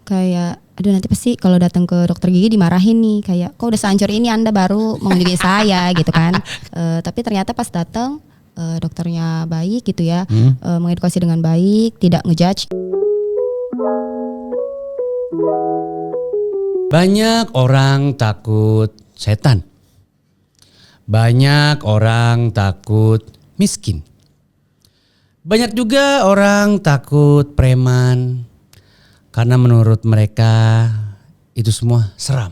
kayak aduh nanti pasti kalau datang ke dokter gigi dimarahin nih, kayak kok udah sehancur ini Anda baru mengunjungi saya gitu kan. Tapi ternyata pas datang dokternya baik gitu ya, mengedukasi dengan baik, tidak ngejudge. Banyak orang takut setan. Banyak orang takut miskin. Banyak juga orang takut preman. Karena menurut mereka itu semua seram.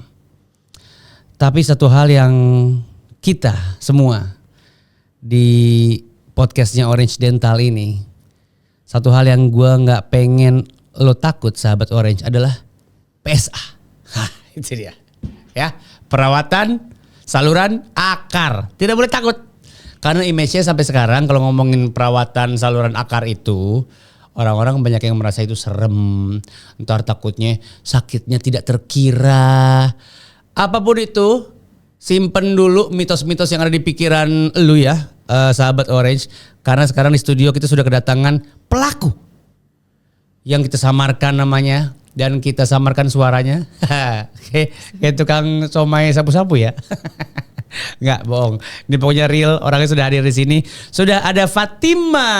Tapi satu hal yang kita semua di podcastnya Orange Dental ini, satu hal yang gue gak pengen lo takut sahabat Orange adalah PSA. Hah, itu dia. Ya, perawatan saluran akar. Tidak boleh takut. Karena image-nya sampai sekarang kalau ngomongin perawatan saluran akar itu, orang-orang banyak yang merasa itu serem. Ntar takutnya sakitnya tidak terkira. Apapun itu, simpen dulu mitos-mitos yang ada di pikiran lu ya, sahabat Orange. Karena sekarang di studio kita sudah kedatangan pelaku yang kita samarkan namanya dan kita samarkan suaranya. Kayak tukang somai sapu-sapu ya. Enggak bohong. Ini pokoknya real, orangnya sudah hadir di sini. Sudah ada Fatima.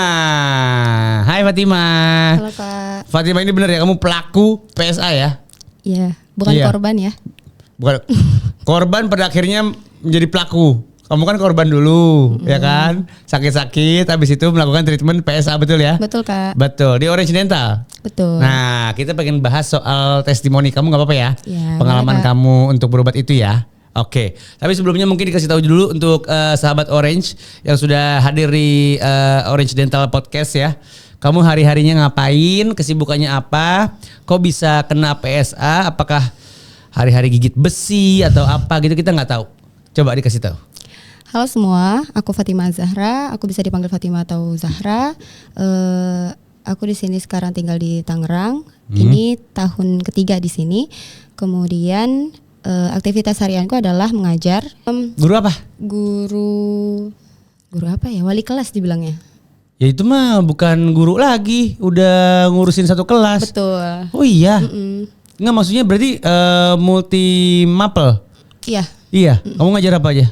Hai Fatima. Halo Kak. Fatima ini benar ya kamu pelaku PSA ya? Iya, bukan korban ya. Bukan korban pada akhirnya menjadi pelaku. Kamu kan korban dulu, ya kan? Sakit-sakit, habis itu melakukan treatment PSA, betul ya? Betul Kak. Betul, di Orange Dental. Betul. Nah, kita pengen bahas soal testimoni kamu, nggak apa-apa ya? Ya, pengalaman boleh, kamu untuk berobat itu ya. Oke, tapi sebelumnya mungkin dikasih tahu dulu untuk sahabat Orange yang sudah hadir di Orange Dental Podcast ya. Kamu hari-harinya ngapain? Kesibukannya apa? Kok bisa kena PSA? Apakah hari-hari gigit besi atau apa gitu, kita nggak tahu. Coba dikasih tahu. Halo semua, aku Fatima Zahra. Aku bisa dipanggil Fatima atau Zahra. Aku di sini sekarang tinggal di Tangerang. Ini tahun ketiga di sini. Kemudian aktivitas harianku adalah mengajar. Guru apa? Guru apa ya? Wali kelas dibilangnya. Ya itu mah bukan guru lagi, udah ngurusin satu kelas. Betul. Oh iya. Nggak, maksudnya berarti multi mapel. Iya. Iya. Kamu ngajar apa aja?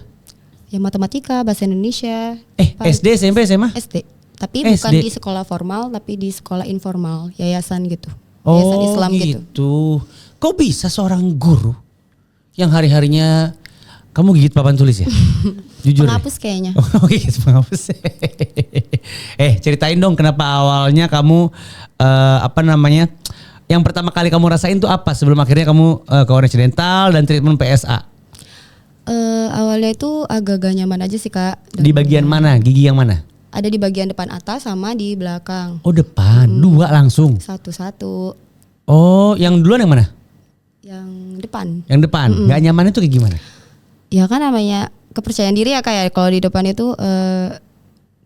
Ya matematika, bahasa Indonesia. SD, SMP, SMA? SD. Tapi bukan di sekolah formal, tapi di sekolah informal, yayasan gitu. Yayasan Islam gitu. Kok bisa seorang guru yang hari-harinya kamu gigit papan tulis ya? Jujur. Penghapus kayaknya. Oh, gigit penghapus. Ceritain dong kenapa awalnya kamu yang pertama kali kamu rasain tuh apa sebelum akhirnya kamu ke Orange Dental dan treatment PSA? Awalnya itu agak gak nyaman aja sih Kak. Di bagian mana? Gigi yang mana? Ada di bagian depan atas sama di belakang. Oh depan, dua langsung? Satu-satu. Oh yang duluan yang mana? Yang depan. Yang depan, gak nyaman itu kayak gimana? Ya kan namanya kepercayaan diri ya kayak kalau di depan itu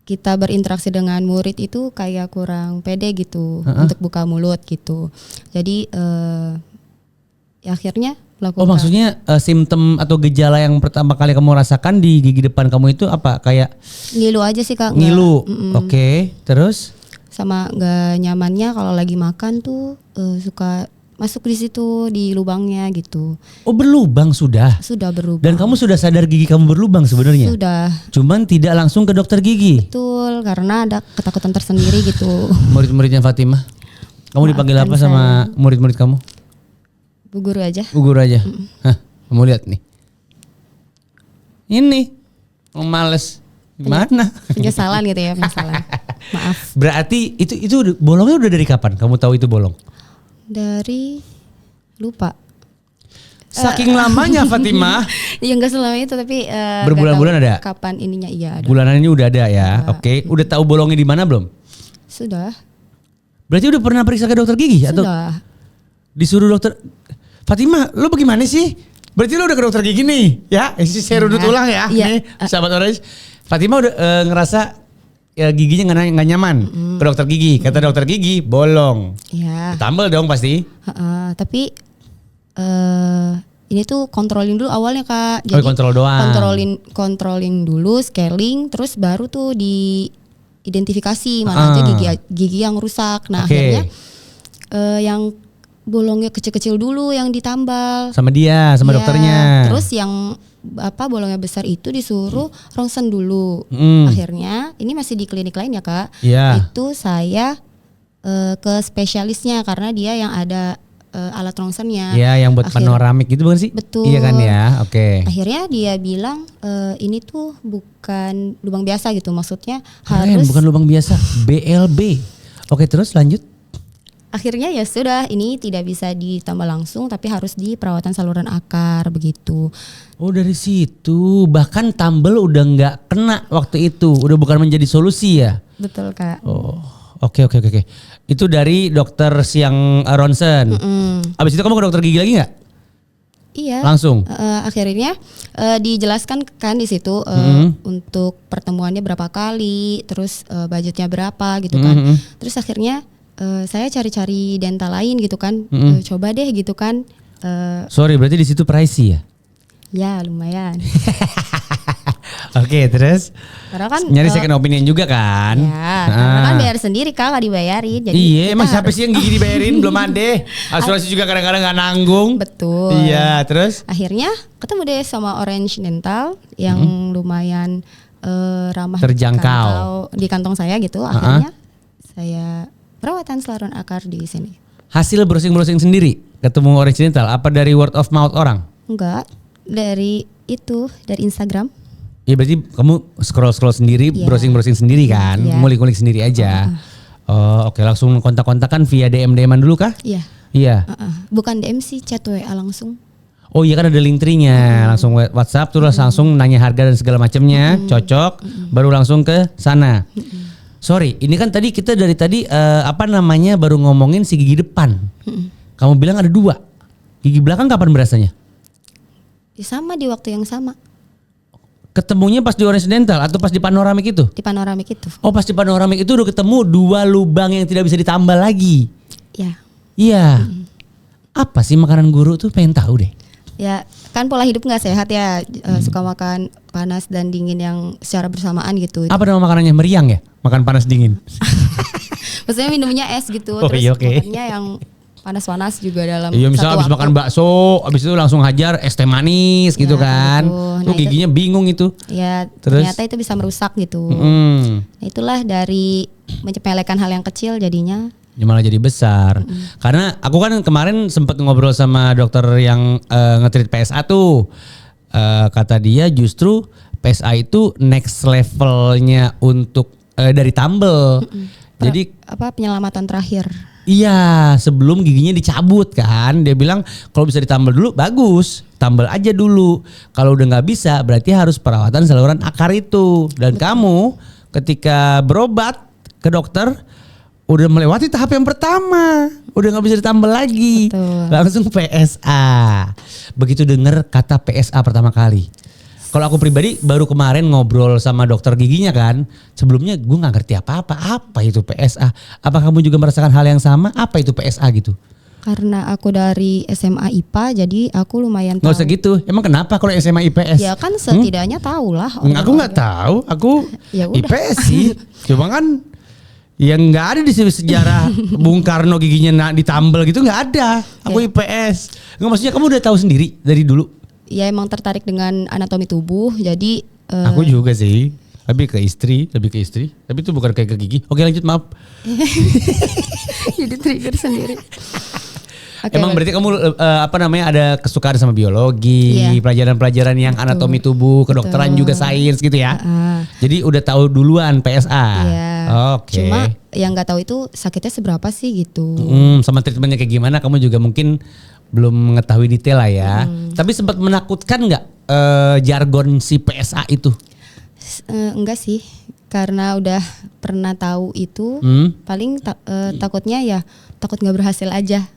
kita berinteraksi dengan murid itu kayak kurang pede gitu untuk buka mulut gitu. Jadi ya akhirnya lakukan. Oh maksudnya simptom atau gejala yang pertama kali kamu rasakan di gigi depan kamu itu apa? Kayak ngilu aja sih Kak. Ngilu, oke. Terus? Sama gak nyamannya kalau lagi makan tuh suka masuk di situ di lubangnya gitu. Oh berlubang sudah? Sudah berlubang. Dan kamu sudah sadar gigi kamu berlubang sebenarnya? Sudah. Cuman tidak langsung ke dokter gigi? Betul, karena ada ketakutan tersendiri gitu. Murid-muridnya Fatima? Kamu dipanggil apa sama murid-murid kamu? Bu guru aja. Bu guru aja? Hah, kamu lihat nih. Ini, males. Gimana? Penyesalan gitu ya, penyesalan. Maaf. Berarti itu bolongnya udah dari kapan? Kamu tahu itu bolong? Dari lupa. Saking lamanya Fatima. Ya enggak selama itu tapi berbulan-bulan ada. Kapan ininya iya ada. Bulanan ini udah ada ya. Oke, udah tahu bolongnya di mana belum? Sudah. Berarti udah pernah periksa ke dokter gigi atau disuruh dokter? Fatima, lu bagaimana sih? Berarti lu udah ke dokter gigi nih, ya? Saya rundut ulang ya, nih, sahabat Orange. Fatima udah ngerasa ya giginya nggak nyaman ke dokter gigi. Kata dokter gigi bolong. Iya. Tambal dong pasti. Tapi ini tuh controlling dulu awalnya Kak. Jadi kontrol doang. Controlling dulu, scaling, terus baru tuh diidentifikasi mana aja gigi yang rusak. Nah akhirnya yang bolongnya kecil-kecil dulu yang ditambal. Sama dia, sama Ya, dokternya. Terus yang bolongnya besar itu disuruh ronsen dulu. Akhirnya ini masih di klinik lain ya Kak. Iya. Itu saya ke spesialisnya karena dia yang ada alat ronsennya. Ya, yang buat panoramik gitu bukan sih? Betul. Iya kan ya, oke. Akhirnya dia bilang ini tuh bukan lubang biasa gitu, maksudnya Keren, harus. bukan lubang biasa, BLB. Oke, terus lanjut. Akhirnya ya sudah, ini tidak bisa ditambah langsung tapi harus di perawatan saluran akar begitu. Oh, dari situ. Bahkan tambel udah nggak kena waktu itu, udah bukan menjadi solusi ya. Betul Kak. Oh, oke. Itu dari dokter siang ronsen. Abis itu kamu ke dokter gigi lagi nggak? Iya. Langsung. Akhirnya dijelaskan kan di situ untuk pertemuannya berapa kali, terus budgetnya berapa gitu kan. Terus akhirnya saya cari-cari dental lain gitu kan. Coba deh gitu kan. Sorry, berarti di situ pricey ya? Ya lumayan. Oke, terus Karena kan nyari second opinion juga kan? ya, karena kan bayar sendiri Kak, nggak dibayarin. Jadi Iya, kita emang siapa harus- sih yang gigi dibayarin? Belum ada. Asuransi juga kadang-kadang nggak nanggung. Betul. Iya, terus? Akhirnya ketemu deh sama Orange Dental yang lumayan ramah Terjangkau. di kantong saya gitu. Akhirnya saya perawatan saluran akar di sini. Hasil browsing-browsing sendiri ketemu Orange Dental apa dari word of mouth orang? Enggak, dari Instagram. Ya berarti kamu scroll-scroll sendiri, Iya. browsing-browsing sendiri kan, Iya. ngulik-ngulik sendiri aja. Oh, oke, langsung kontak-kontakan via DM-an dulu kah? Iya. Iya. Bukan DM sih, chat WA langsung. Oh iya kan ada link tree-nya, langsung WhatsApp terus langsung nanya harga dan segala macamnya, cocok, baru langsung ke sana. Sorry, ini kan tadi kita dari tadi baru ngomongin si gigi depan. Kamu bilang ada 2. Gigi belakang kapan berasanya? Ya, sama di waktu yang sama Ketemunya pas di Orange Dental atau pas di panoramik itu? di panoramik itu. Oh, pas di panoramik itu udah ketemu 2 lubang yang tidak bisa ditambal lagi. Ya. Iya. Apa sih makanan guru tuh, pengen tahu deh. Ya, kan pola hidup nggak sehat ya, suka makan panas dan dingin yang secara bersamaan gitu. Apa nama makanannya, meriang ya? Makan panas dingin. Maksudnya minumnya es gitu, Oh, terus iya, oke. makannya yang panas-panas juga dalam Iya, misalnya satu habis waktu. makan bakso, habis itu langsung hajar es teh manis gitu Ya, kan. gitu. Tuh Nah, giginya bingung itu. Ya, Terus? ternyata itu bisa merusak gitu. Hmm. Nah, itulah dari menyepelekan hal yang kecil jadinya. Ya malah jadi besar. Karena aku kan kemarin sempat ngobrol sama dokter yang nge-treat PSA tuh. Kata dia justru PSA itu next levelnya untuk dari tumble. Jadi Penyelamatan terakhir. iya, sebelum giginya dicabut kan. Dia bilang kalau bisa ditambal dulu bagus. Tambal aja dulu. Kalau udah nggak bisa berarti harus perawatan saluran akar itu. Dan kamu ketika berobat ke dokter udah melewati tahap yang pertama. Udah nggak bisa ditambal lagi. Betul. Langsung PSA. Begitu denger kata PSA pertama kali. Kalau aku pribadi baru kemarin ngobrol sama dokter giginya kan. Sebelumnya gue gak ngerti apa-apa. Apa itu PSA? Apa kamu juga merasakan hal yang sama? Apa itu PSA gitu? Karena aku dari SMA IPA, jadi aku lumayan Gak tahu. usah gitu. Emang kenapa kalau SMA IPS? Ya kan setidaknya tahu lah. Aku gak tahu. Aku Ya udah. IPS sih. Cuma kan yang nggak ada di sejarah Bung Karno giginya ditambal gitu nggak ada. Aku IPS. Nggak, maksudnya kamu udah tahu sendiri dari dulu? Ya emang tertarik dengan anatomi tubuh, jadi Aku juga sih. Lebih ke istri. Tapi itu bukan kayak ke gigi. Oke, lanjut, maaf. jadi trigger sendiri. Oke, Emang berarti kamu ada kesukaan sama biologi, Iya. pelajaran-pelajaran yang anatomi tubuh, kedokteran juga sains gitu ya. Jadi udah tahu duluan PSA. Iya. Oke. Cuma yang nggak tahu itu sakitnya seberapa sih gitu. Sama treatmentnya kayak gimana kamu juga mungkin belum mengetahui detail lah ya. Tapi sempat menakutkan nggak jargon si PSA itu? Enggak sih, karena udah pernah tahu itu. Paling takutnya ya takut nggak berhasil aja.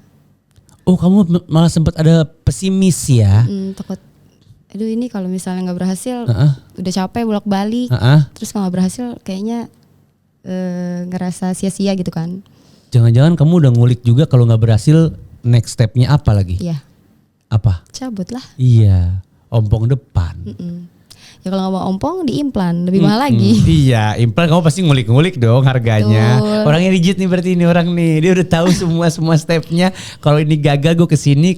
Oh, kamu malah sempat ada pesimis ya? Takut. Aduh, ini kalau misalnya nggak berhasil, udah capek bolak-balik. Terus kalau nggak berhasil, kayaknya ngerasa sia-sia gitu kan. Jangan-jangan kamu udah ngulik juga kalau nggak berhasil next stepnya apa lagi? Iya. Apa? Cabut lah. Iya, ompong depan. Ya kalau nggak mau ompong diimplan lebih mahal lagi. Iya, implan kamu pasti ngulik-ngulik dong harganya. Betul. Orangnya rigid nih berarti ini orang nih. Dia udah tahu semua stepnya. Kalau ini gagal gue kesini,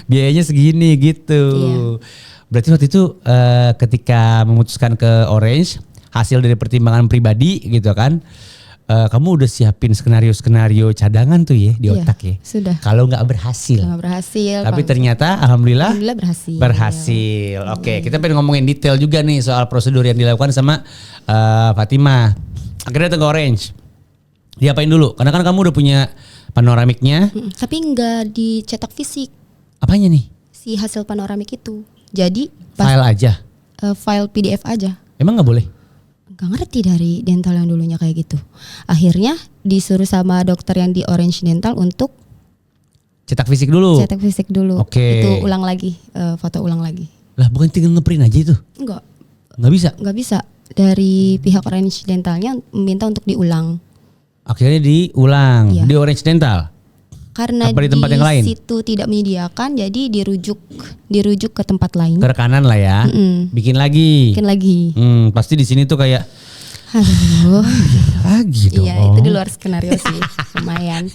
biayanya segini gitu. Iya. Berarti waktu itu ketika memutuskan ke Orange, hasil dari pertimbangan pribadi gitu kan. Kamu udah siapin skenario cadangan tuh ya di Iya, otak ya. sudah. Kalau nggak berhasil. Nggak berhasil. Tapi ternyata alhamdulillah berhasil. berhasil. Oke, kita pengen ngomongin detail juga nih soal prosedur yang dilakukan sama Fatimah. Akhirnya datang ke Orange. Diapain dulu? Karena kan kamu udah punya panoramiknya. Tapi nggak dicetak fisik Apanya nih? si hasil panoramik itu. Jadi File aja. file PDF aja. Emang nggak boleh? Gak ngerti dari dental yang dulunya kayak gitu. Akhirnya disuruh sama dokter yang di Orange Dental untuk Cetak fisik dulu. cetak fisik dulu. Oke. Itu ulang lagi, foto ulang lagi. Lah bukan tinggal ngeprint aja itu? Enggak, Nggak bisa? nggak bisa. Dari pihak Orange Dentalnya meminta untuk diulang. Akhirnya diulang Iya. di Orange Dental. Karena Apa di tempat yang lain? situ tidak menyediakan, jadi dirujuk ke tempat lain. Ke rekanan lah ya. Bikin lagi. Mungkin lagi. Pasti di sini tuh kayak Aduh. lagi dong. Iya, itu di luar skenario sih. Lumayan.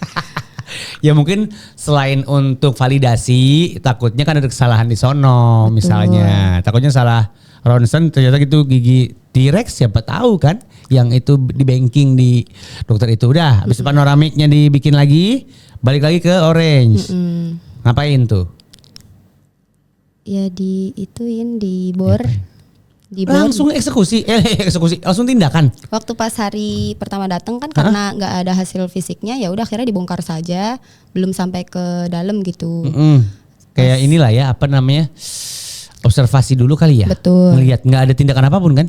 Ya mungkin selain untuk validasi, takutnya kan ada kesalahan di sono misalnya. Takutnya salah ronsen ternyata gitu gigi T-Rex siapa tahu kan yang itu di banking di dokter itu. Udah habis panoramiknya dibikin lagi, balik lagi ke Orange. Ngapain tuh? Ya diituin, dibor. Langsung eksekusi, langsung tindakan. Waktu pas hari pertama datang kan karena nggak ada hasil fisiknya, ya udah akhirnya dibongkar saja, belum sampai ke dalam gitu. Kayak inilah ya apa namanya, observasi dulu kali ya. Betul. Ngelihat nggak ada tindakan apapun kan?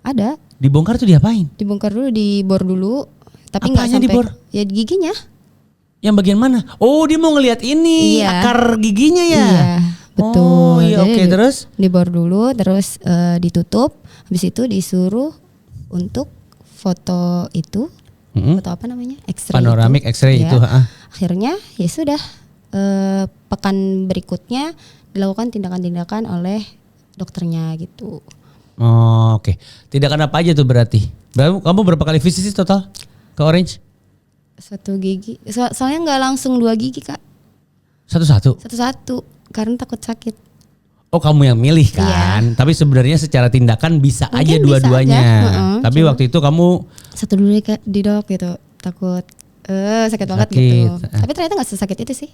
Ada, Dibongkar tuh diapain? dibongkar dulu, dibor dulu, tapi nggak Apanya sampai. dibor? Ya giginya. Yang bagian mana? Oh dia mau ngelihat ini Iya. akar giginya ya. Iya, betul. Oh iya Jadi oke terus? Dibor dulu, terus ditutup, habis itu disuruh untuk foto itu, foto apa namanya? X-ray. Panoramik X-ray Ya. itu. Akhirnya ya sudah, pekan berikutnya dilakukan tindakan-tindakan oleh dokternya gitu. Oh, oke. Tindakan apa aja tuh berarti? Kamu berapa kali visit sih total ke Orange? Satu gigi, soalnya nggak langsung 2 gigi Kak, Satu-satu. satu-satu karena takut sakit. Oh kamu yang milih kan? Tapi sebenarnya secara tindakan bisa Mungkin aja bisa dua-duanya. aja, Tapi waktu itu kamu Satu dulu deh Kak, di dok gitu, takut sakit banget Sakit. gitu. Tapi ternyata nggak sesakit itu sih.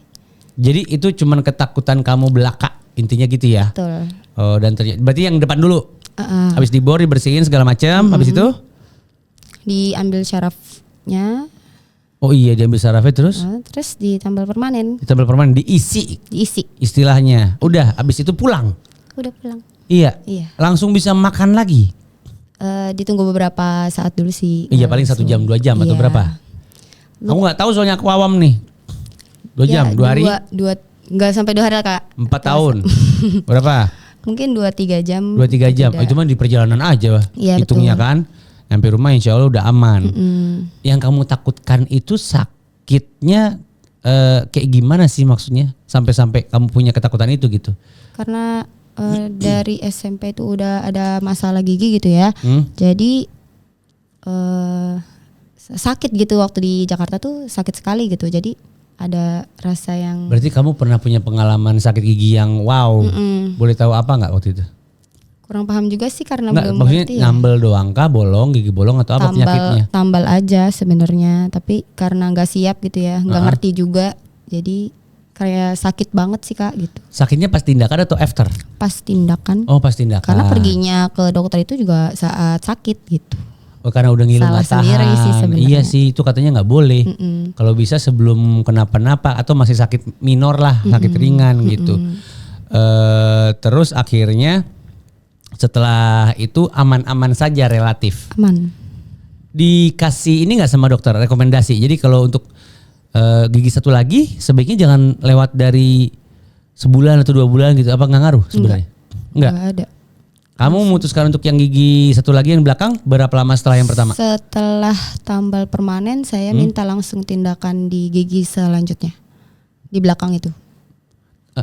jadi itu cuman ketakutan kamu belaka intinya gitu ya? Betul. Oh dan berarti yang depan dulu. Habis dibor dibersihin segala macam. Habis itu? Diambil syarafnya, Oh iya diambil sarafnya terus terus ditambal permanen, ditambal permanen diisi diisi. istilahnya. Udah habis itu pulang. Udah pulang. Iya. Iya. Langsung bisa makan lagi. Ditunggu beberapa saat dulu sih. Iya paling 1 jam 2 jam atau Iya. berapa? Kamu nggak tahu soalnya aku awam nih. 2 jam, 2 hari, Nggak sampai 2 hari Kak. 4 tahun. Berapa? Mungkin 2-3 jam. 2-3 jam. Tidak. Itu mah di perjalanan aja Iya, hitungnya betul. kan. Sampai rumah insya Allah udah aman. Yang kamu takutkan itu sakitnya kayak gimana sih maksudnya? Sampai-sampai kamu punya ketakutan itu gitu. Karena dari SMP itu udah ada masalah gigi gitu ya. Jadi sakit gitu waktu di Jakarta tuh sakit sekali gitu. Jadi ada rasa yang Berarti kamu pernah punya pengalaman sakit gigi yang wow. Boleh tahu apa nggak waktu itu? kurang paham juga sih karena Nggak, belum maksudnya ngerti ya. nambel doang kah, bolong, gigi bolong atau apa penyakitnya? Tambal aja sebenarnya, tapi karena nggak siap gitu ya, nggak ngerti juga. Jadi kayak sakit banget sih Kak gitu. Sakitnya pas tindakan atau after? Pas tindakan. Oh pas tindakan. Karena perginya ke dokter itu juga saat sakit gitu. Oh karena udah ngilu Salah nggak tahan. sendiri sih sebenarnya. Iya sih itu katanya nggak boleh. Kalau bisa sebelum kenapa-napa atau masih sakit minor lah, sakit ringan gitu. Terus akhirnya setelah itu aman-aman saja relatif. Aman. Dikasih ini nggak sama dokter rekomendasi. Jadi kalau untuk gigi satu lagi sebaiknya jangan lewat dari sebulan atau 2 bulan gitu. Apa nggak ngaruh sebenarnya? Enggak. Nggak ada. Kamu memutuskan untuk yang gigi satu lagi yang belakang berapa lama setelah yang pertama? Setelah tambal permanen saya minta langsung tindakan di gigi selanjutnya. Di belakang itu.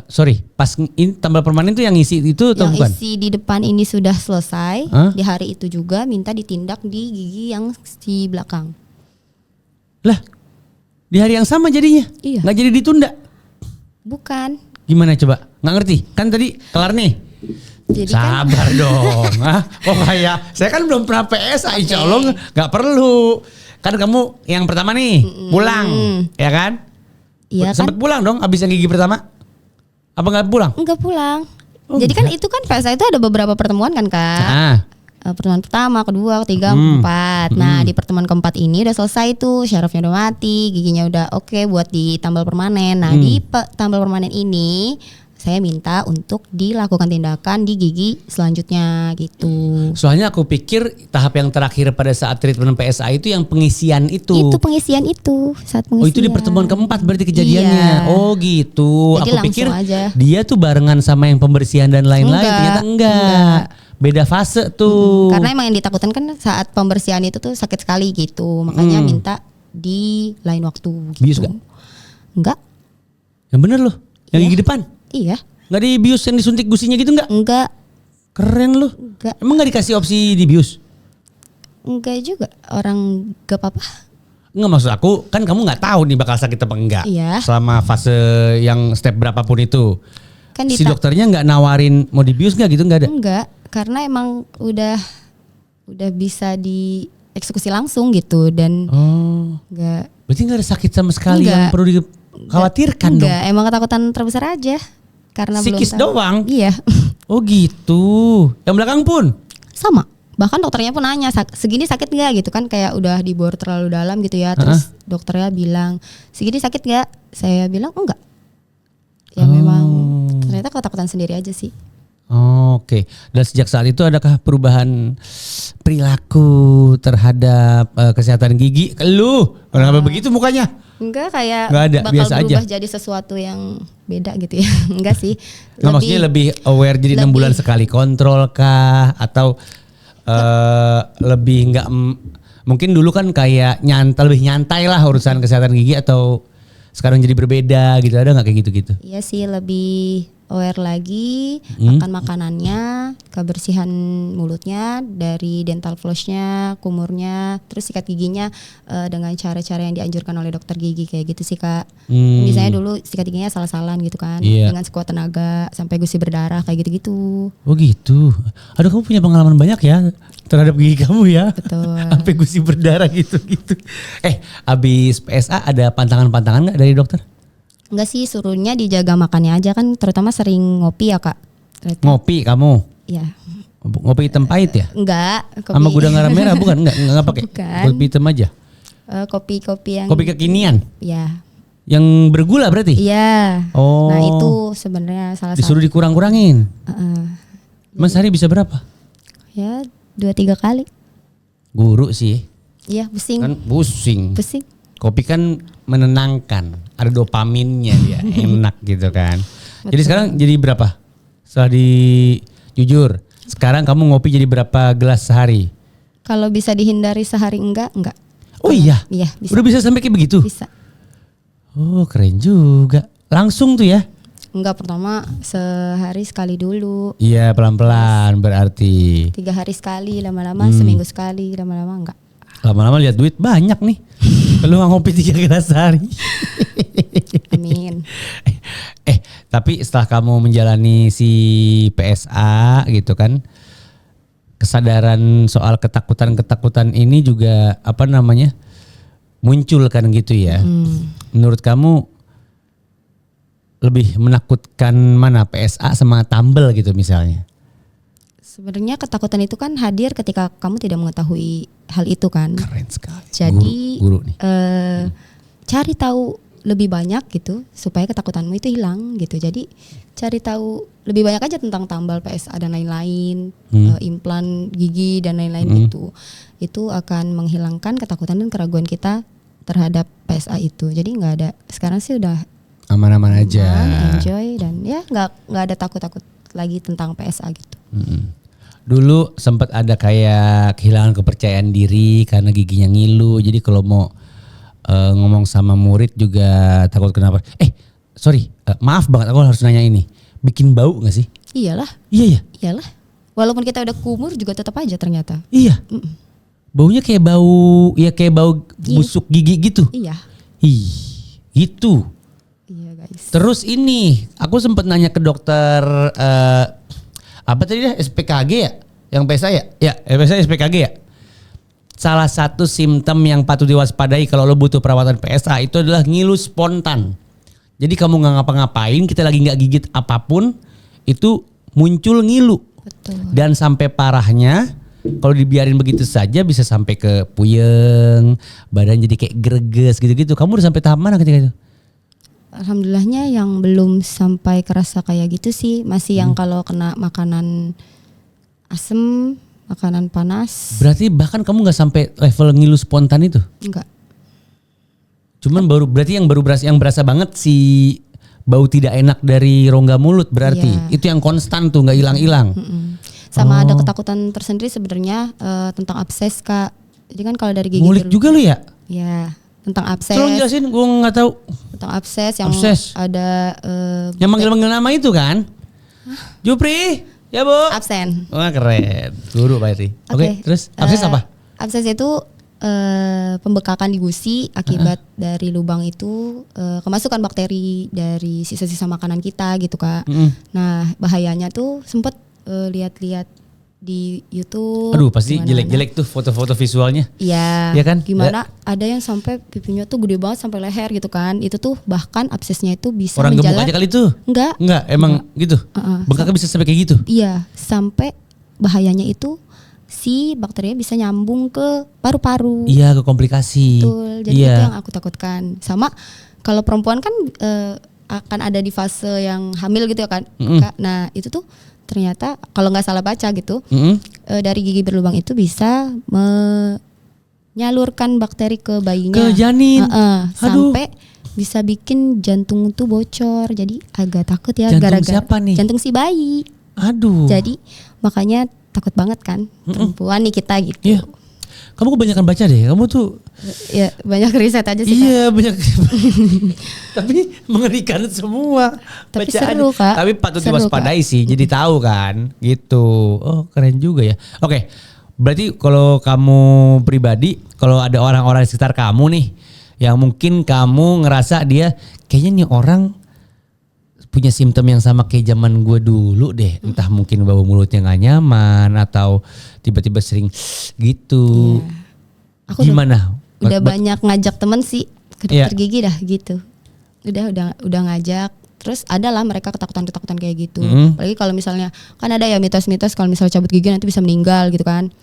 Sorry, pas ini tambal permanen tuh yang ngisi itu atau Yang bukan? isi di depan ini sudah selesai. Hah? Di hari itu juga minta ditindak di gigi yang di belakang. Lah, di hari yang sama jadinya? Iya. Nggak jadi ditunda? Bukan. Gimana coba? Nggak ngerti? Kan tadi kelar nih. Jadi kan Sabar dong. Oh kayak saya kan belum pernah PSA, insya Allah nggak perlu. Kan kamu yang pertama nih pulang, ya kan? iya kan Sempet pulang dong abis yang gigi pertama? Apa nggak pulang? enggak pulang. Oh, Jadi kan enggak. itu kan PSA itu ada beberapa pertemuan kan Kak. Ah, Pertemuan pertama, kedua, ketiga, keempat. Nah di pertemuan keempat ini udah selesai tuh, syarafnya udah mati, giginya udah oke buat ditambal permanen. Nah di tambal permanen ini saya minta untuk dilakukan tindakan di gigi selanjutnya gitu. soalnya aku pikir tahap yang terakhir pada saat treatment PSA itu yang pengisian itu. Itu pengisian itu saat pengisian. Oh itu di pertemuan keempat berarti kejadiannya. Iya. Oh gitu. Jadi Aku langsung pikir aja. dia tuh barengan sama yang pembersihan dan lain-lain. Enggak, Ternyata enggak. Beda fase tuh. Karena emang yang ditakutkan kan saat pembersihan itu tuh sakit sekali gitu. Makanya minta di lain waktu gitu. Bius gak? Enggak. Yang bener loh. Yang Iya. gigi depan. Iya. Nggak dibius yang disuntik gusinya gitu enggak? Enggak. Keren loh. Enggak. Emang nggak dikasih opsi dibius? Enggak juga. Orang gak apa-apa. Enggak, maksud aku kan kamu nggak tahu nih bakal sakit apa enggak. Iya. Selama fase yang step berapapun itu. Kan Si dokternya nggak nawarin mau dibius nggak gitu, nggak ada? Enggak, karena emang udah bisa dieksekusi langsung gitu dan Oh. enggak. Berarti nggak ada sakit sama sekali Enggak. yang perlu dikhawatirkan dong. Enggak, emang ketakutan terbesar aja. Karena Psikis belum tahu. doang? Iya. Oh gitu. Yang belakang pun? Sama. Bahkan dokternya pun nanya, segini sakit nggak gitu kan, kayak udah dibor terlalu dalam gitu ya. Terus dokternya bilang, segini sakit nggak? Saya bilang enggak. Ya memang ternyata ketakutan sendiri aja sih. Oke. Dan sejak saat itu adakah perubahan perilaku terhadap kesehatan gigi? Lu kenapa begitu mukanya? Enggak, kayak Nggak ada, bakal biasa berubah aja. jadi sesuatu yang beda gitu ya. Enggak sih. Nggak, maksudnya lebih aware jadi 6 bulan sekali kontrol kah? Atau lebih nggak mungkin dulu kan kayak lebih nyantai lah urusan kesehatan gigi, atau sekarang jadi berbeda gitu, ada nggak kayak gitu-gitu? Iya sih, lebih aware lagi akan makanannya, kebersihan mulutnya, dari dental flossnya, kumurnya, terus sikat giginya dengan cara-cara yang dianjurkan oleh dokter gigi kayak gitu sih Kak. Misalnya dulu sikat giginya salah-salan gitu kan, Iya. dengan sekuat tenaga sampai gusi berdarah kayak gitu-gitu. Oh gitu. Aduh, kamu punya pengalaman banyak ya terhadap gigi kamu ya. Betul. Sampai gusi berdarah gitu-gitu. Abis PSA ada pantangan-pantangan nggak dari dokter? Enggak sih, suruhnya dijaga makannya aja kan, terutama sering ngopi ya Kak. Ngopi kamu? Iya. Ngopi hitam pahit ya? Enggak, Sama gudang garam merah bukan? Enggak pakai. Bukan. Kopi hitam aja. Kopi-kopi yang Kopi kekinian ya. yang bergula berarti? Iya. Oh. Nah, itu sebenarnya salah satu. Disuruh dikurang-kurangin. Mas hari bisa berapa? Ya 2-3 kali. Guru sih. Iya, pusing. Kan pusing. Pusing. Kopi kan menenangkan, ada dopaminnya dia, enak gitu kan. Jadi sekarang jadi berapa? Setelah jujur, sekarang kamu ngopi jadi berapa gelas sehari? Kalau bisa dihindari sehari enggak. Oh iya? Iya, bisa. Udah bisa sampai kayak begitu? Bisa. Oh keren juga. Langsung tuh ya? Enggak, pertama sehari sekali dulu. Iya pelan-pelan berarti. 3 hari sekali, lama-lama seminggu sekali, lama-lama enggak. Lama-lama lihat duit banyak nih. Lu ngopi 3 gelas sehari. Amin. Tapi setelah kamu menjalani si PSA gitu kan, kesadaran soal ketakutan-ketakutan ini juga muncul kan gitu ya. Menurut kamu lebih menakutkan mana, PSA sama tambel gitu misalnya? Sebenarnya ketakutan itu kan hadir ketika kamu tidak mengetahui hal itu kan. Keren sekali. Jadi guru nih. Cari tahu lebih banyak gitu supaya ketakutanmu itu hilang gitu. Jadi cari tahu lebih banyak aja tentang tambal, PSA dan lain-lain, implan gigi dan lain-lain gitu. Itu akan menghilangkan ketakutan dan keraguan kita terhadap PSA itu. Jadi nggak ada, sekarang sih udah Aman-aman aja. enjoy dan ya nggak ada takut-takut lagi tentang PSA gitu. Dulu sempat ada kayak kehilangan kepercayaan diri karena giginya ngilu. Jadi kalau mau ngomong sama murid juga takut kenapa. maaf banget aku harus nanya ini. Bikin bau gak sih? Iyalah. Iya ya? Iyalah. Walaupun kita udah kumur juga tetap aja ternyata. Iya. Baunya kayak bau busuk gigi gitu. Iya. Ih, gitu. Iya guys. Terus ini, aku sempat nanya ke dokter apa tadi dah SPKG ya? Yang PSA ya? Ya, PSA SPKG ya. Salah satu simptom yang patut diwaspadai kalau lo butuh perawatan PSA itu adalah ngilu spontan. Jadi kamu nggak ngapa-ngapain, kita lagi nggak gigit apapun, itu muncul ngilu. Betul. Dan sampai parahnya, kalau dibiarin begitu saja bisa sampai ke puyeng, badan jadi kayak greges gitu-gitu. Kamu udah sampai tahap mana ketika itu? Alhamdulillahnya yang belum sampai kerasa kayak gitu sih, masih yang kalau kena makanan asem, makanan panas. Berarti bahkan kamu nggak sampai level ngilu spontan itu? Enggak. Cuman berarti yang berasa banget si bau tidak enak dari rongga mulut berarti. Iya. Itu yang konstan tuh nggak hilang-hilang. Sama ada ketakutan tersendiri sebenarnya tentang abses Kak. Jadi kan kalau dari gigi Ngulik juga lu ya? Ya, tentang abses. Tolong jelasin, gue nggak tahu. Tentang abses yang Abses. ada Yang manggil-manggil nama itu kan? Jupri, ya Bu. absen. Wah keren, guru berarti. Oke, terus abses apa? Abses itu pembekakan di gusi akibat dari lubang itu kemasukan bakteri dari sisa-sisa makanan kita gitu Kak. Nah bahayanya tuh sempet lihat-lihat di YouTube. Aduh pasti gimana-mana. jelek-jelek tuh foto-foto visualnya. Iya. Iya kan? Gimana ada yang sampai pipinya tuh gede banget sampai leher gitu kan. Itu tuh bahkan absesnya itu bisa Orang gemuk menjalar. aja kali tuh? Enggak, emang gitu? Bengkaknya bisa sampai kayak gitu? Iya, sampai bahayanya itu si bakterinya bisa nyambung ke paru-paru. Iya, ke komplikasi. Betul. Jadi iya. itu yang aku takutkan. Sama kalau perempuan kan akan ada di fase yang hamil gitu ya kan. Kak. Nah, itu tuh ternyata kalau nggak salah baca gitu, dari gigi berlubang itu bisa menyalurkan bakteri ke bayinya. Ke janin. Sampai bisa bikin jantung tuh bocor. Jadi agak takut ya Jantung gara-gara siapa nih? jantung si bayi. Aduh. Jadi makanya takut banget kan perempuan nih kita gitu. Iya. Kamu kebanyakan baca deh. Kamu tuh Ya banyak riset aja sih Kak. iya banyak. Tapi mengerikan semua. Tapi bacaan. seru, Kak. Tapi patut Seru, diwaspadai sih. Jadi tahu kan. Gitu. Oh keren juga ya. Oke. Berarti kalau kamu pribadi, kalau ada orang-orang di sekitar kamu nih, yang mungkin kamu ngerasa dia kayaknya nih orang punya simptom yang sama kayak zaman gue dulu deh. Entah mungkin bau mulutnya gak nyaman atau tiba-tiba sering gitu. Iya. Aku Gimana? udah banyak ngajak temen sih ke Iya. dokter gigi dah gitu. Udah ngajak. Terus ada lah mereka ketakutan kayak gitu. Apalagi kalau misalnya kan ada ya mitos-mitos kalau misalnya cabut gigi nanti bisa meninggal gitu kan.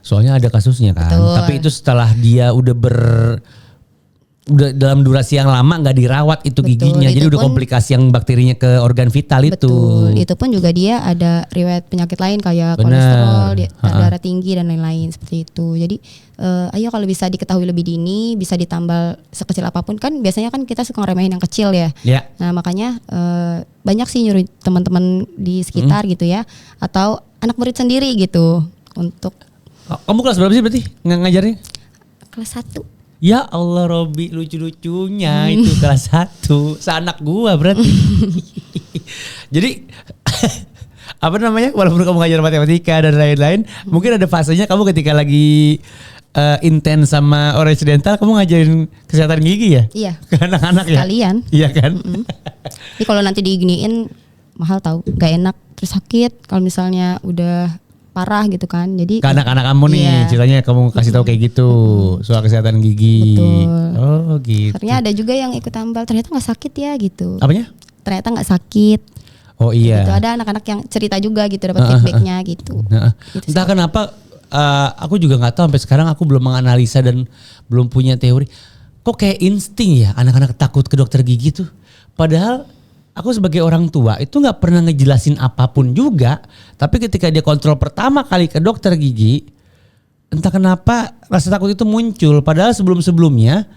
Soalnya ada kasusnya kan. Betul. Tapi itu setelah dia udah dalam durasi yang lama nggak dirawat itu Betul, giginya. Jadi itu udah pun- komplikasi yang bakterinya ke organ vital itu. Betul. Itu pun juga dia ada riwayat penyakit lain kayak Bener. kolesterol, darah tinggi dan lain-lain seperti itu. Jadi ayo kalau bisa diketahui lebih dini, bisa ditambal sekecil apapun kan biasanya kan kita suka ngeremehin yang kecil ya. Ya. Nah makanya banyak sih nyuruh teman-teman di sekitar gitu ya, atau anak murid sendiri gitu untuk Kamu kelas berapa sih berarti ngajarnya? kelas 1. Ya Allah Robi lucu-lucunya itu kelas 1. Seanak gua berarti. Jadi apa namanya? Walaupun kamu ngajar matematika dan lain-lain, mungkin ada fasenya kamu ketika lagi intens sama Orange Dental kamu ngajarin kesehatan gigi ya? Iya. Ke anak-anak ya? Sekalian. Iya kan? Jadi kalau nanti diginiin mahal tahu, nggak enak terus sakit. Kalau misalnya udah parah gitu kan. Jadi Ke anak-anak kamu nih Iya. ceritanya kamu kasih tahu kayak gitu soal kesehatan gigi. Betul. Oh gitu. Akhirnya ada juga yang ikut tambal ternyata nggak sakit ya gitu. Apanya? Ternyata nggak sakit. Oh iya. Gitu. Ada anak-anak yang cerita juga gitu dapat feedbacknya gitu. Nah, Gitu entah kenapa aku juga nggak tahu sampai sekarang aku belum menganalisa dan belum punya teori. Kok kayak insting ya anak-anak takut ke dokter gigi tuh. Padahal aku sebagai orang tua itu nggak pernah ngejelasin apapun juga. Tapi ketika dia kontrol pertama kali ke dokter gigi, entah kenapa rasa takut itu muncul. Padahal sebelum-sebelumnya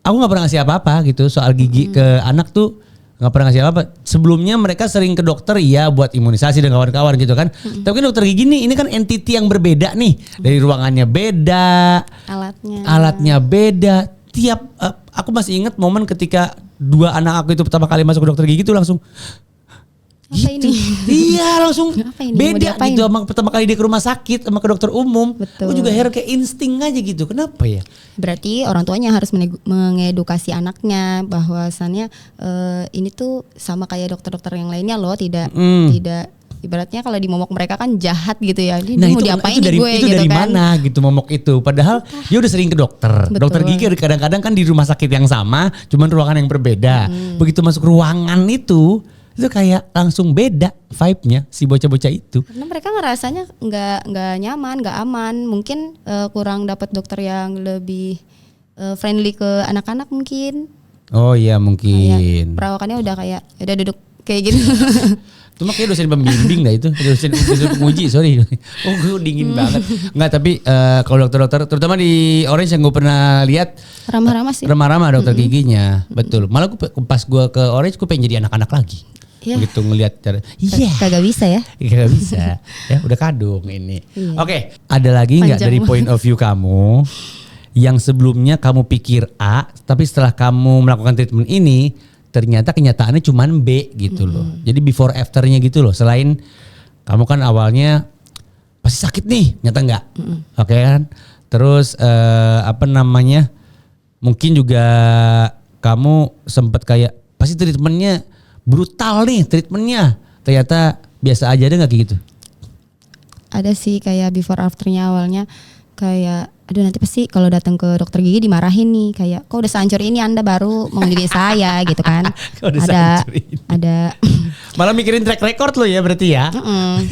aku nggak pernah ngasih apa-apa gitu soal gigi ke anak tuh. Nggak pernah ngasih apa-apa. Sebelumnya mereka sering ke dokter ya buat imunisasi dan kawan-kawan gitu kan. Tapi kan dokter gigi nih ini kan entity yang berbeda nih. Dari ruangannya beda, Alatnya. alatnya beda. Tiap aku masih ingat momen ketika dua anak aku itu pertama kali masuk ke dokter gigi tuh langsung Apa gitu. ini? Iya langsung Apa ini? Mau beda diapain? gitu sama pertama kali dia ke rumah sakit sama ke dokter umum. Betul. Aku juga heran kayak insting aja gitu. Kenapa ya? Berarti orang tuanya harus mengedukasi anaknya bahwasannya ini tuh sama kayak dokter-dokter yang lainnya loh, tidak ibaratnya kalau di momok mereka kan jahat gitu ya. Ini Nah mau itu, diapain itu nih dari gue itu gitu dari kan. mana gitu momok itu? Padahal dia udah sering ke dokter. Betul. Dokter gigi kadang-kadang kan di rumah sakit yang sama, cuman ruangan yang berbeda. Begitu masuk ruangan itu kayak langsung beda vibe-nya si bocah-bocah itu. Karena mereka ngerasanya nggak nyaman, nggak aman. Mungkin kurang dapat dokter yang lebih friendly ke anak-anak mungkin. Oh iya Kayak mungkin. perawakannya udah kayak udah duduk kayak gitu. Cuma kayak dosen pembimbing dah itu, dosen penguji, sorry. Oh gue dingin banget. Enggak tapi kalau dokter-dokter, terutama di Orange yang gue pernah lihat Ramah-ramah sih. ramah-ramah dokter giginya, betul. Malah gue pas gue ke Orange gue pengen jadi anak-anak lagi. Iya. Begitu ngelihat cara, iya. Kagak bisa ya. Gak bisa, ya udah kadung ini. Iya. Oke, ada lagi nggak Panjang dari banget. point of view kamu yang sebelumnya kamu pikir A, tapi setelah kamu melakukan treatment ini ternyata kenyataannya cuman B gitu loh. Jadi before afternya gitu loh. Selain kamu kan awalnya pasti sakit nih, nyata enggak, oke kan? Terus apa namanya? Mungkin juga kamu sempat kayak pasti treatmentnya brutal nih treatmentnya. Ternyata biasa aja, ada nggak kayak gitu? Ada sih kayak before afternya awalnya kayak aduh nanti pasti kalau datang ke dokter gigi dimarahin nih kayak kok udah sehancur ini Anda baru mengunjungi saya gitu kan. Kok udah ada sehancur ini? ada Malah mikirin track record lo ya berarti ya?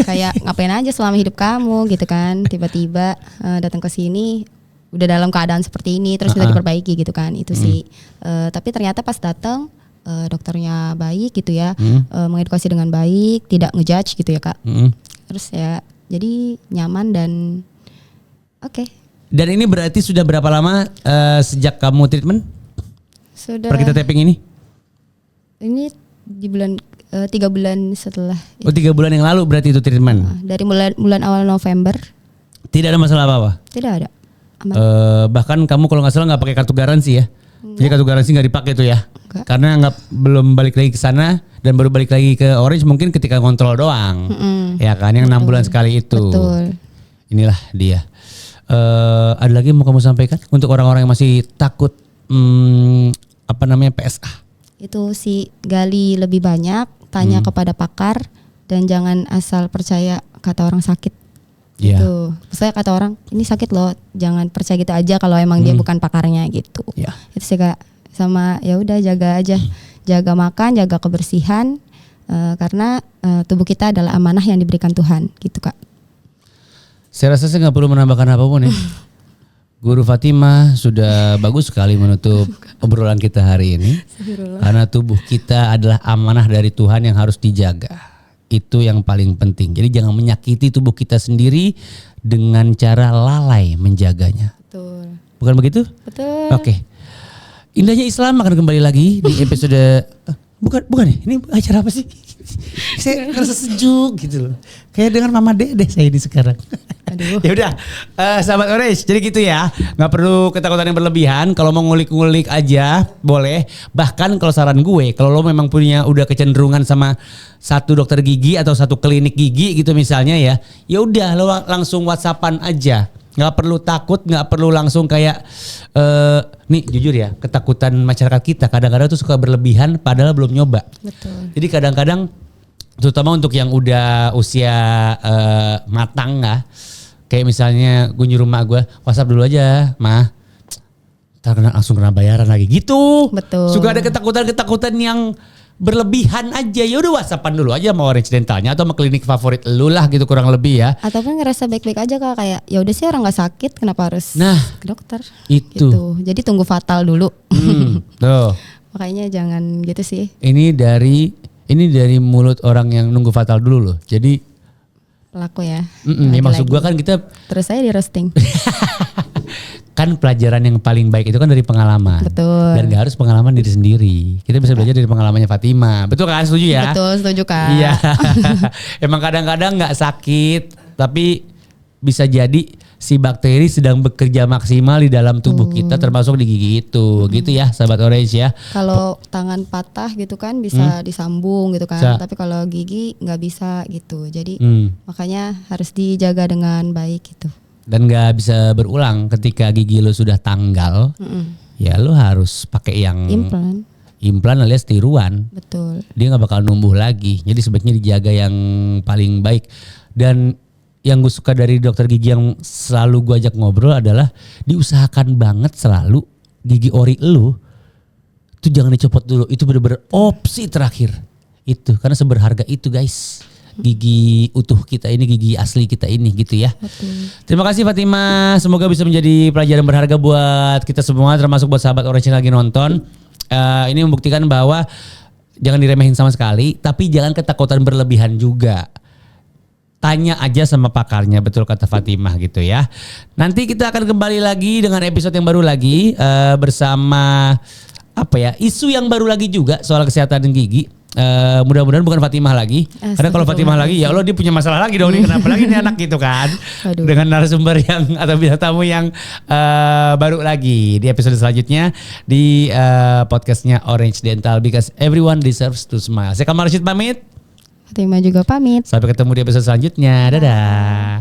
kayak ngapain aja selama hidup kamu gitu kan. Tiba-tiba datang ke sini udah dalam keadaan seperti ini terus bisa diperbaiki gitu kan. Itu sih. Tapi ternyata pas datang dokternya baik gitu ya. Mengedukasi dengan baik, tidak ngejudge gitu ya Kak. Terus ya jadi nyaman dan oke. Dan ini berarti sudah berapa lama sejak kamu treatment? Sudah. Per kita tapping ini? Ini di bulan 3 bulan setelah Oh 3 bulan yang lalu berarti itu treatment? dari bulan awal November Tidak ada masalah apa-apa? tidak ada. Aman. Bahkan kamu kalau nggak salah nggak pakai kartu garansi ya? Jadi kartu garansi nggak dipakai tuh ya? Enggak. Karena belum balik lagi ke sana dan baru balik lagi ke Orange mungkin ketika kontrol doang. Ya kan yang 6 bulan sekali itu. Betul. Inilah dia. Ada lagi yang mau kamu sampaikan untuk orang-orang yang masih takut apa namanya PSA? Itu sih gali lebih banyak, tanya kepada pakar dan jangan asal percaya kata orang sakit. Iya. Gitu. Misalnya kata orang ini sakit loh, jangan percaya gitu aja kalau emang dia bukan pakarnya gitu. Iya. Itu sih Kak. Sama ya udah jaga aja, jaga makan, jaga kebersihan karena tubuh kita adalah amanah yang diberikan Tuhan gitu Kak. Saya rasa saya nggak perlu menambahkan apapun ya. Guru Fatimah sudah bagus sekali menutup obrolan kita hari ini. Karena tubuh kita adalah amanah dari Tuhan yang harus dijaga. Itu yang paling penting. Jadi jangan menyakiti tubuh kita sendiri dengan cara lalai menjaganya. Betul. Bukan begitu? Betul. Oke. Indahnya Islam akan kembali lagi di episode bukan ya? Ini acara apa sih? Saya ngerasa sejuk gitu loh. Kayak dengan Mama Dede saya ini sekarang. Aduh. Ya udah, sahabat Orange, jadi gitu ya. Nggak perlu ketakutan yang berlebihan. Kalau mau ngulik-ngulik aja boleh. Bahkan kalau saran gue, kalau lo memang punya udah kecenderungan sama satu dokter gigi atau satu klinik gigi gitu misalnya ya, ya udah lo langsung WhatsAppan aja. Nggak perlu takut, nggak perlu langsung kayak nih jujur ya, ketakutan masyarakat kita kadang-kadang tuh suka berlebihan padahal belum nyoba. Betul. Jadi kadang-kadang terutama untuk yang udah usia matang lah, kayak misalnya gue nyuruh mak gue WhatsApp dulu aja, mah ntar langsung kena bayaran lagi gitu. Betul. Suka ada ketakutan-ketakutan yang berlebihan aja. Ya udah WhatsAppan dulu aja sama Orange Dentalnya atau sama klinik favorit lu lah gitu kurang lebih ya. Ataupun ngerasa baik-baik aja Kak, kayak ya udah sih orang nggak sakit kenapa harus Nah, ke dokter itu. gitu. Jadi tunggu fatal dulu. Tuh. Makanya jangan gitu sih. Ini dari mulut orang yang nunggu fatal dulu loh. Jadi Pelaku ya. ya maksud gua kan kita Terus saya di roasting. kan pelajaran yang paling baik itu kan dari pengalaman. Betul. Dan gak harus pengalaman diri sendiri. Kita bisa belajar dari pengalamannya Fatimah. Betul kan? Setuju ya? Betul, setuju Kak. Iya. Emang kadang-kadang gak sakit. Tapi bisa jadi si bakteri sedang bekerja maksimal di dalam tubuh kita termasuk di gigi itu. Gitu ya sahabat Orange ya. Kalau tangan patah gitu kan bisa disambung gitu kan. Tapi kalau gigi nggak bisa gitu. Jadi makanya harus dijaga dengan baik gitu. Dan nggak bisa berulang ketika gigi lo sudah tanggal. Ya lo harus pakai yang implan alias tiruan. Betul. Dia nggak bakal numbuh lagi. Jadi sebaiknya dijaga yang paling baik. Dan yang gue suka dari dokter gigi yang selalu gue ajak ngobrol adalah diusahakan banget selalu gigi ori lu itu jangan dicopot dulu. Itu bener-bener opsi terakhir. Itu karena seberharga itu guys. Gigi utuh kita ini, gigi asli kita ini gitu ya. Betul. Terima kasih Fatimah. Semoga bisa menjadi pelajaran berharga buat kita semua termasuk buat sahabat Orange yang lagi nonton. Ini membuktikan bahwa jangan diremehin sama sekali. Tapi jangan ketakutan berlebihan juga. Tanya aja sama pakarnya, betul kata Fatimah gitu ya. Nanti kita akan kembali lagi dengan episode yang baru lagi bersama isu yang baru lagi juga soal kesehatan gigi. Mudah-mudahan bukan Fatimah lagi. Karena kalau Fatimah lagi ya Allah dia punya masalah lagi dong nih. Kenapa lagi nih anak gitu kan. Aduh. Dengan narasumber yang atau bintang tamu yang baru lagi di episode selanjutnya di podcastnya Orange Dental because everyone deserves to smile. Saya Kamal Rashid pamit. Fatimah juga pamit. Sampai ketemu di episode selanjutnya. Dadah.